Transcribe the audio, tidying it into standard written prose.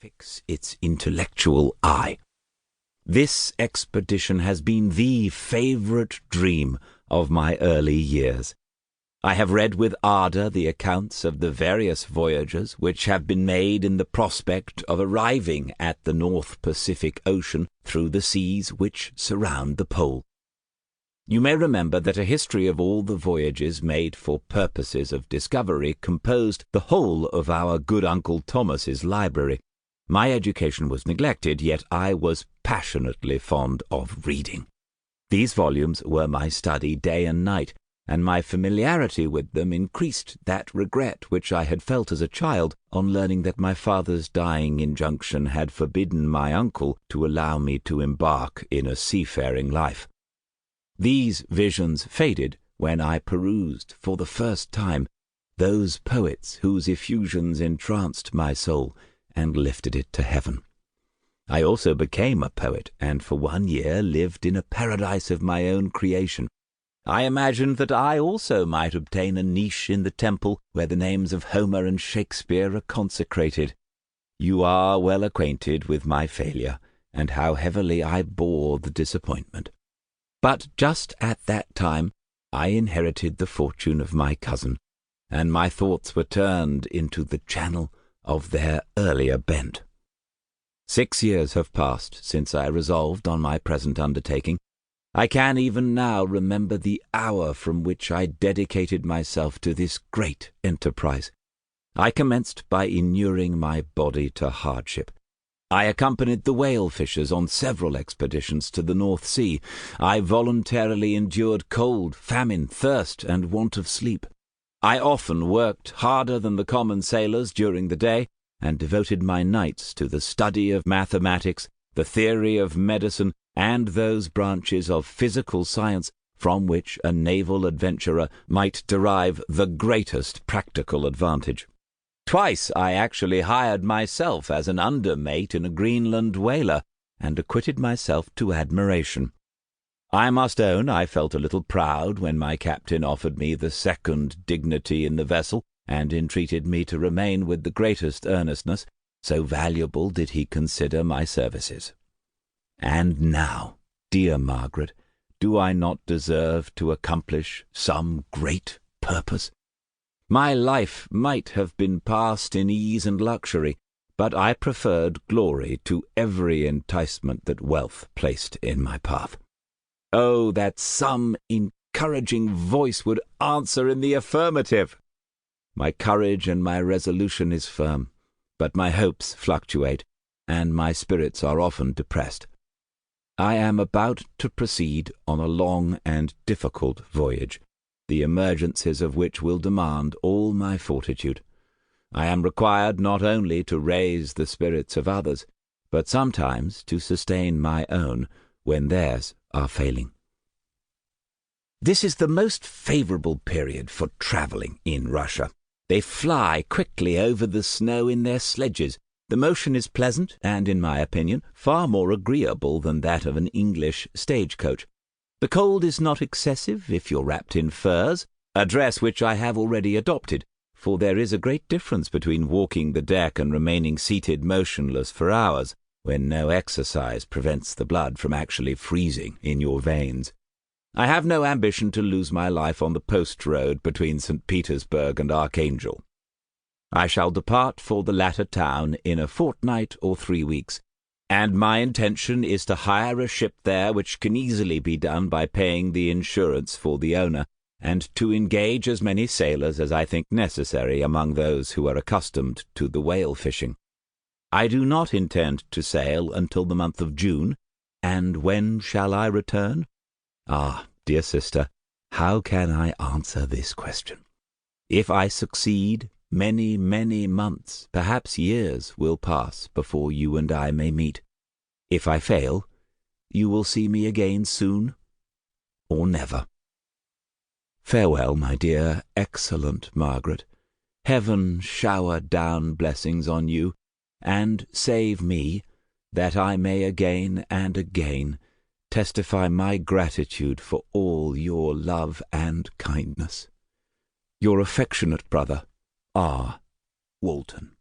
fix its intellectual eye. This expedition has been the favourite dream of my early years. I have read with ardour the accounts of the various voyages which have been made in the prospect of arriving at the North Pacific Ocean through the seas which surround the pole. You may remember that a history of all the voyages made for purposes of discovery composed the whole of our good Uncle Thomas's library. My education was neglected, yet I was passionately fond of reading. These volumes were my study day and night, and my familiarity with them increased that regret which I had felt as a child on learning that my father's dying injunction had forbidden my uncle to allow me to embark in a seafaring life. These visions faded when I perused for the first time those poets whose effusions entranced my soul and lifted it to heaven. I also became a poet, and for 1 year lived in a paradise of my own creation. I imagined that I also might obtain a niche in the temple where the names of Homer and Shakespeare are consecrated. You are well acquainted with my failure, and how heavily I bore the disappointment. But just at that time I inherited the fortune of my cousin, and my thoughts were turned into the channel of their earlier bent. 6 years have passed since I resolved on my present undertaking. I can even now remember the hour from which I dedicated myself to this great enterprise. I commenced by inuring my body to hardship. I accompanied the whale fishers on several expeditions to the North Sea. I voluntarily endured cold, famine, thirst, and want of sleep. I often worked harder than the common sailors during the day, and devoted my nights to the study of mathematics, the theory of medicine, and those branches of physical science from which a naval adventurer might derive the greatest practical advantage. Twice I actually hired myself as an undermate in a Greenland whaler, and acquitted myself to admiration. I must own I felt a little proud when my captain offered me the second dignity in the vessel, and entreated me to remain with the greatest earnestness, so valuable did he consider my services. And now, dear Margaret, do I not deserve to accomplish some great purpose? My life might have been passed in ease and luxury, but I preferred glory to every enticement that wealth placed in my path. Oh, that some encouraging voice would answer in the affirmative! My courage and my resolution is firm, but my hopes fluctuate, and my spirits are often depressed. I am about to proceed on a long and difficult voyage, the emergencies of which will demand all my fortitude. I am required not only to raise the spirits of others, but sometimes to sustain my own when theirs are failing. This is the most favourable period for travelling in Russia. They fly quickly over the snow in their sledges. The motion is pleasant and, in my opinion, far more agreeable than that of an English stagecoach. The cold is not excessive if you're wrapped in furs, a dress which I have already adopted, for there is a great difference between walking the deck and remaining seated motionless for hours, when no exercise prevents the blood from actually freezing in your veins. I have no ambition to lose my life on the post road between St. Petersburg and Archangel. I shall depart for the latter town in a fortnight or 3 weeks, and my intention is to hire a ship there, which can easily be done by paying the insurance for the owner, and to engage as many sailors as I think necessary among those who are accustomed to the whale fishing. I do not intend to sail until the month of June, and when shall I return? Ah, dear sister, how can I answer this question? If I succeed, many, many months, perhaps years, will pass before you and I may meet. If I fail, you will see me again soon, or never. Farewell, my dear, excellent Margaret. Heaven shower down blessings on you, and save me, that I may again and again testify my gratitude for all your love and kindness. Your affectionate brother, R. Walton.